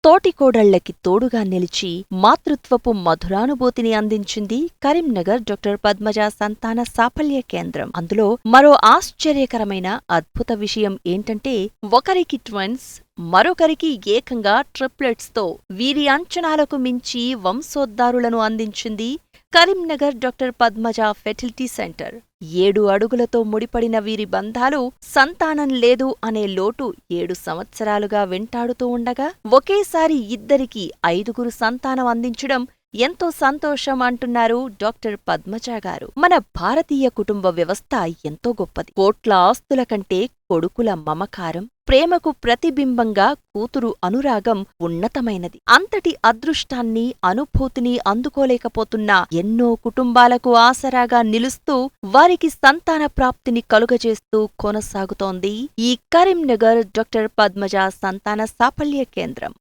తోటికోడళ్లకి తోడుగా నిలిచి మాతృత్వపు మధురానుభూతిని అందించింది కరీంనగర్ డాక్టర్ పద్మజ సంతాన సాఫల్య కేంద్రం. అందులో మరో ఆశ్చర్యకరమైన అద్భుత విషయం ఏంటంటే, ఒకరికి ట్విన్స్, మరొకరికి ఏకంగా ట్రిప్లెట్స్ తో వీరి అంచనాలకు మించి వంశోద్ధారులను అందించింది Karimnagar doctor Padmaja fertility centre. 7 అడుగులతో ముడిపడిన వీరి బంధాలు సంతానం లేదు అనే లోటు 7 సంవత్సరాలుగా వెంటాడుతూ ఉండగా ఒకేసారి ఇద్దరికి 5గురు సంతానం అందించడం ఎంతో సంతోషం అంటున్నారు డాక్టర్ పద్మజ గారు. మన భారతీయ కుటుంబ వ్యవస్థ ఎంతో గొప్పది. కోట్ల ఆస్తుల కంటే కొడుకుల మమకారం, ప్రేమకు ప్రతిబింబంగా కూతురు అనురాగం ఉన్నతమైనది. అంతటి అదృష్టాన్ని, అనుభూతిని అందుకోలేకపోతున్న ఎన్నో కుటుంబాలకు ఆసరాగా నిలుస్తూ వారికి సంతాన ప్రాప్తిని కలుగజేస్తూ కొనసాగుతోంది ఈ కరీంనగర్ డాక్టర్ పద్మజ సంతాన సాఫల్య కేంద్రం.